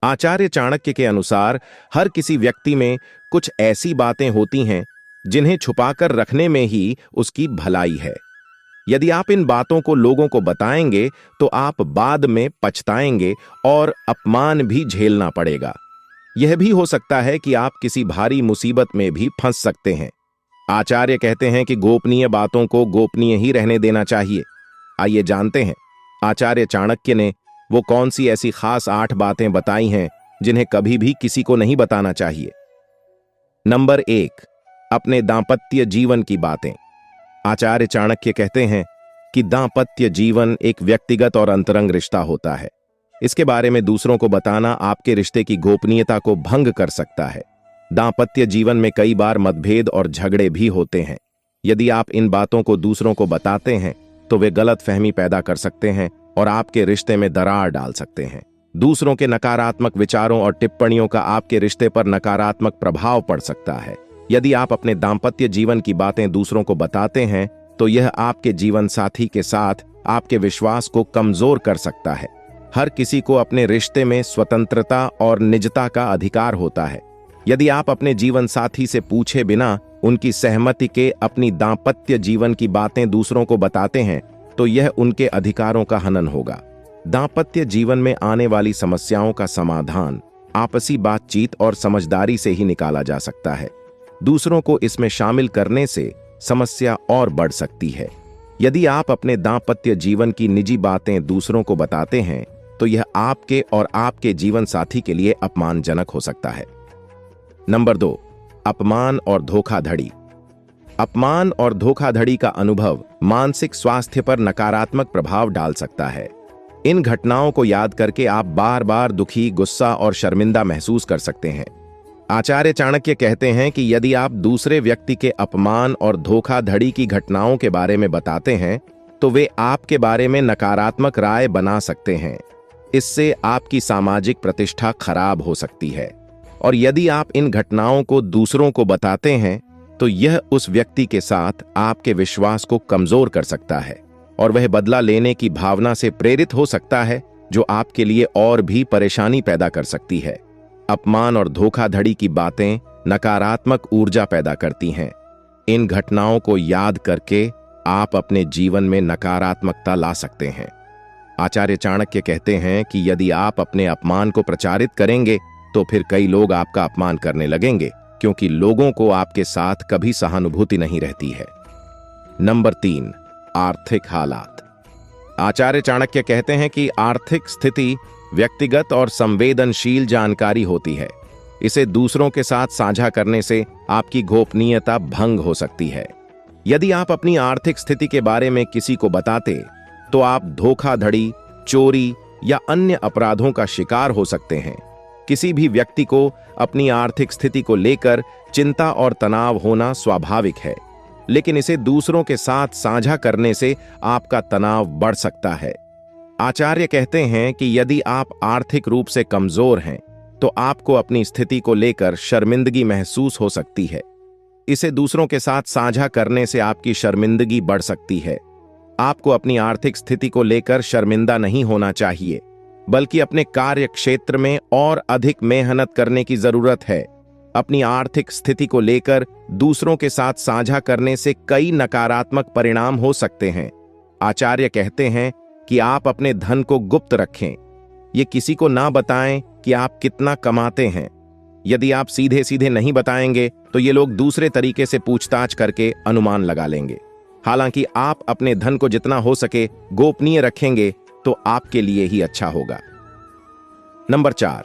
आचार्य चाणक्य के अनुसार हर किसी व्यक्ति में कुछ ऐसी बातें होती हैं जिन्हें छुपाकर रखने में ही उसकी भलाई है। यदि आप इन बातों को लोगों को बताएंगे तो आप बाद में पछताएंगे और अपमान भी झेलना पड़ेगा। यह भी हो सकता है कि आप किसी भारी मुसीबत में भी फंस सकते हैं। आचार्य कहते हैं कि गोपनीय बातों को गोपनीय ही रहने देना चाहिए। आइए जानते हैं आचार्य चाणक्य ने वो कौन सी ऐसी खास 8 बातें बताई हैं जिन्हें कभी भी किसी को नहीं बताना चाहिए। नंबर 1, अपने दांपत्य जीवन की बातें। आचार्य चाणक्य कहते हैं कि दांपत्य जीवन एक व्यक्तिगत और अंतरंग रिश्ता होता है। इसके बारे में दूसरों को बताना आपके रिश्ते की गोपनीयता को भंग कर सकता है। दांपत्य जीवन में कई बार मतभेद और झगड़े भी होते हैं। यदि आप इन बातों को दूसरों को बताते हैं तो वे गलतफहमी पैदा कर सकते हैं और आपके रिश्ते में दरार डाल सकते हैं। दूसरों के नकारात्मक विचारों और टिप्पणियों का आपके रिश्ते पर नकारात्मक प्रभाव पड़ सकता है। यदि आप अपने दांपत्य जीवन की बातें दूसरों को बताते हैं तो यह आपके जीवन साथी के साथ आपके विश्वास को कमजोर कर सकता है। हर किसी को अपने रिश्ते में स्वतंत्रता और निजता का अधिकार होता है। यदि आप अपने जीवन साथी से पूछे बिना उनकी सहमति के अपनी दांपत्य जीवन की बातें दूसरों को बताते हैं तो यह उनके अधिकारों का हनन होगा। दांपत्य जीवन में आने वाली समस्याओं का समाधान आपसी बातचीत और समझदारी से ही निकाला जा सकता है। दूसरों को इसमें शामिल करने से समस्या और बढ़ सकती है। यदि आप अपने दांपत्य जीवन की निजी बातें दूसरों को बताते हैं तो यह आपके और आपके जीवन साथी के लिए अपमानजनक हो सकता है। नंबर 2, अपमान और धोखाधड़ी। अपमान और धोखाधड़ी का अनुभव मानसिक स्वास्थ्य पर नकारात्मक प्रभाव डाल सकता है। इन घटनाओं को याद करके आप बार बार दुखी, गुस्सा और शर्मिंदा महसूस कर सकते हैं। आचार्य चाणक्य कहते हैं कि यदि आप दूसरे व्यक्ति के अपमान और धोखाधड़ी की घटनाओं के बारे में बताते हैं तो वे आपके बारे में नकारात्मक राय बना सकते हैं। इससे आपकी सामाजिक प्रतिष्ठा खराब हो सकती है। और यदि आप इन घटनाओं को दूसरों को बताते हैं तो यह उस व्यक्ति के साथ आपके विश्वास को कमजोर कर सकता है और वह बदला लेने की भावना से प्रेरित हो सकता है, जो आपके लिए और भी परेशानी पैदा कर सकती है। अपमान और धोखाधड़ी की बातें नकारात्मक ऊर्जा पैदा करती हैं। इन घटनाओं को याद करके आप अपने जीवन में नकारात्मकता ला सकते हैं। आचार्य चाणक्य कहते हैं कि यदि आप अपने अपमान को प्रचारित करेंगे तो फिर कई लोग आपका अपमान करने लगेंगे, क्योंकि लोगों को आपके साथ कभी सहानुभूति नहीं रहती है। नंबर 3, आर्थिक हालात। आचार्य चाणक्य कहते हैं कि आर्थिक स्थिति व्यक्तिगत और संवेदनशील जानकारी होती है। इसे दूसरों के साथ साझा करने से आपकी गोपनीयता भंग हो सकती है। यदि आप अपनी आर्थिक स्थिति के बारे में किसी को बताते तो आप धोखाधड़ी, चोरी या अन्य अपराधों का शिकार हो सकते हैं। किसी भी व्यक्ति को अपनी आर्थिक स्थिति को लेकर चिंता और तनाव होना स्वाभाविक है, लेकिन इसे दूसरों के साथ साझा करने से आपका तनाव बढ़ सकता है। आचार्य कहते हैं कि यदि आप आर्थिक रूप से कमजोर हैं तो आपको अपनी स्थिति को लेकर शर्मिंदगी महसूस हो सकती है। इसे दूसरों के साथ साझा करने से आपकी शर्मिंदगी बढ़ सकती है। आपको अपनी आर्थिक स्थिति को लेकर शर्मिंदा नहीं होना चाहिए, बल्कि अपने कार्य क्षेत्र में और अधिक मेहनत करने की जरूरत है। अपनी आर्थिक स्थिति को लेकर दूसरों के साथ साझा करने से कई नकारात्मक परिणाम हो सकते हैं। आचार्य कहते हैं कि आप अपने धन को गुप्त रखें। ये किसी को ना बताएं कि आप कितना कमाते हैं। यदि आप सीधे सीधे नहीं बताएंगे तो ये लोग दूसरे तरीके से पूछताछ करके अनुमान लगा लेंगे। हालांकि आप अपने धन को जितना हो सके गोपनीय रखेंगे तो आपके लिए ही अच्छा होगा। नंबर 4,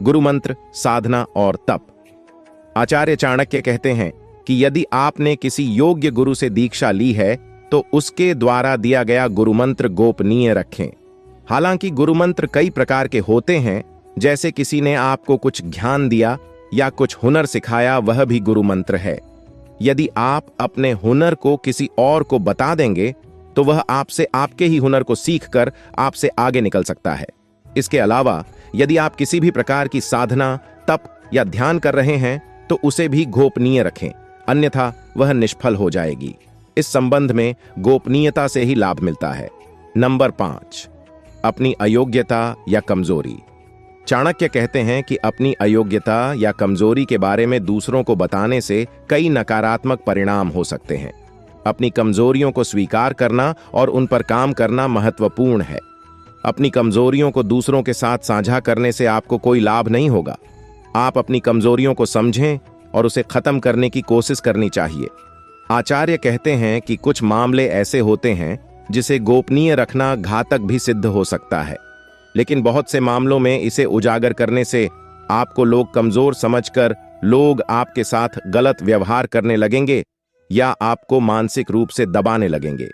गुरुमंत्र, साधना और तप। आचार्य चाणक्य कहते हैं कि यदि आपने किसी योग्य गुरु से दीक्षा ली है तो उसके द्वारा दिया गया गुरुमंत्र गोपनीय रखें। हालांकि गुरुमंत्र कई प्रकार के होते हैं, जैसे किसी ने आपको कुछ ज्ञान दिया या कुछ हुनर सिखाया, वह भी गुरुमंत्र है। यदि आप अपने हुनर को किसी और को बता देंगे तो वह आपसे आपके ही हुनर को सीखकर आपसे आगे निकल सकता है। इसके अलावा यदि आप किसी भी प्रकार की साधना, तप या ध्यान कर रहे हैं तो उसे भी गोपनीय रखें, अन्यथा वह निष्फल हो जाएगी। इस संबंध में गोपनीयता से ही लाभ मिलता है। नंबर 5, अपनी अयोग्यता या कमजोरी। चाणक्य कहते हैं कि अपनी अयोग्यता या कमजोरी के बारे में दूसरों को बताने से कई नकारात्मक परिणाम हो सकते हैं। अपनी कमजोरियों को स्वीकार करना और उन पर काम करना महत्वपूर्ण है। अपनी कमजोरियों को दूसरों के साथ साझा करने से आपको कोई लाभ नहीं होगा। आप अपनी कमजोरियों को समझें और उसे खत्म करने की कोशिश करनी चाहिए। आचार्य कहते हैं कि कुछ मामले ऐसे होते हैं जिसे गोपनीय रखना घातक भी सिद्ध हो सकता है, लेकिन बहुत से मामलों में इसे उजागर करने से आपको लोग कमजोर समझकर लोग आपके साथ गलत व्यवहार करने लगेंगे या आपको मानसिक रूप से दबाने लगेंगे।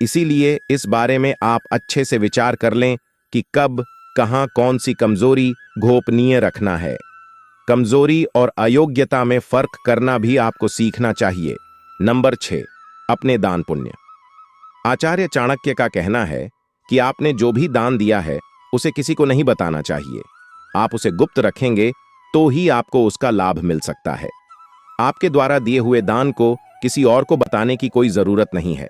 इसीलिए इस बारे में आप अच्छे से विचार कर लें कि कब, कहां, कौन सी कमजोरी गोपनीय रखना है। कमजोरी और अयोग्यता में फर्क करना भी आपको सीखना चाहिए। नंबर 6, अपने दान पुण्य। आचार्य चाणक्य का कहना है कि आपने जो भी दान दिया है उसे किसी को नहीं बताना चाहिए। आप उसे गुप्त रखेंगे तो ही आपको उसका लाभ मिल सकता है। आपके द्वारा दिए हुए दान को किसी और को बताने की कोई जरूरत नहीं है।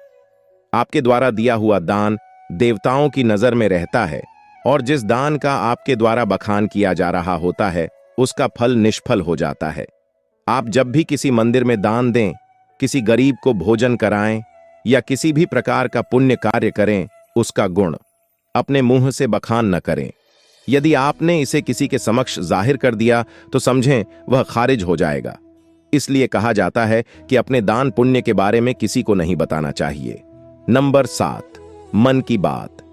आपके द्वारा दिया हुआ दान देवताओं की नजर में रहता है और जिस दान का आपके द्वारा बखान किया जा रहा होता है उसका फल निष्फल हो जाता है। आप जब भी किसी मंदिर में दान दें, किसी गरीब को भोजन कराएं या किसी भी प्रकार का पुण्य कार्य करें, उसका गुण अपने मुंह से बखान न करें। यदि आपने इसे किसी के समक्ष जाहिर कर दिया तो समझें वह खारिज हो जाएगा। इसलिए कहा जाता है कि अपने दान पुण्य के बारे में किसी को नहीं बताना चाहिए। नंबर 7, मन की बात।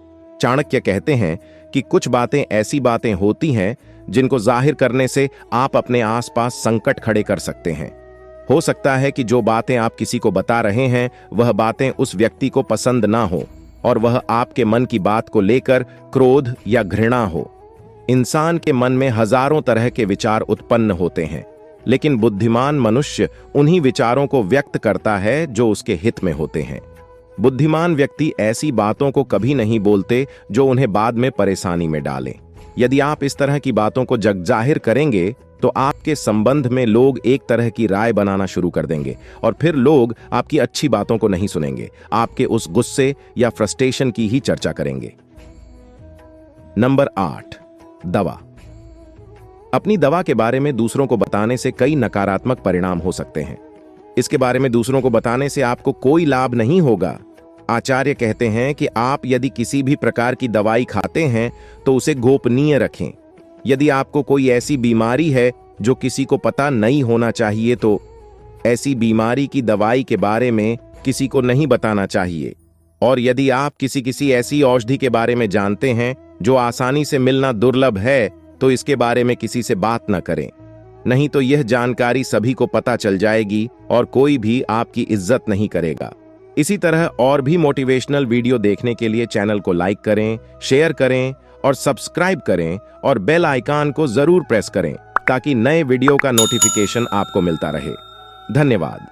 चाणक्य कहते हैं कि कुछ बातें ऐसी बातें होती हैं जिनको जाहिर करने से आप अपने आसपास संकट खड़े कर सकते हैं। हो सकता है कि जो बातें आप किसी को बता रहे हैं वह बातें उस व्यक्ति को पसंद ना हो और वह आपके मन की बात को लेकर क्रोध या घृणा हो। इंसान के मन में हजारों तरह के विचार उत्पन्न होते हैं, लेकिन बुद्धिमान मनुष्य उन्हीं विचारों को व्यक्त करता है जो उसके हित में होते हैं। बुद्धिमान व्यक्ति ऐसी बातों को कभी नहीं बोलते जो उन्हें बाद में परेशानी में डालें। यदि आप इस तरह की बातों को जगजाहिर करेंगे तो आपके संबंध में लोग एक तरह की राय बनाना शुरू कर देंगे और फिर लोग आपकी अच्छी बातों को नहीं सुनेंगे, आपके उस गुस्से या फ्रस्ट्रेशन की ही चर्चा करेंगे। नंबर 8, दवा। अपनी दवा के बारे में दूसरों को बताने से कई नकारात्मक परिणाम हो सकते हैं। इसके बारे में दूसरों को बताने से आपको कोई लाभ नहीं होगा। आचार्य कहते हैं कि आप यदि किसी भी प्रकार की दवाई खाते हैं तो उसे गोपनीय रखें। यदि आपको कोई ऐसी बीमारी है जो किसी को पता नहीं होना चाहिए तो ऐसी बीमारी की दवाई के बारे में किसी को नहीं बताना चाहिए। और यदि आप किसी ऐसी औषधि के बारे में जानते हैं जो आसानी से मिलना दुर्लभ है तो इसके बारे में किसी से बात न करें, नहीं तो यह जानकारी सभी को पता चल जाएगी और कोई भी आपकी इज्जत नहीं करेगा। इसी तरह और भी मोटिवेशनल वीडियो देखने के लिए चैनल को लाइक करें, शेयर करें और सब्सक्राइब करें और बेल आइकन को जरूर प्रेस करें ताकि नए वीडियो का नोटिफिकेशन आपको मिलता रहे। धन्यवाद।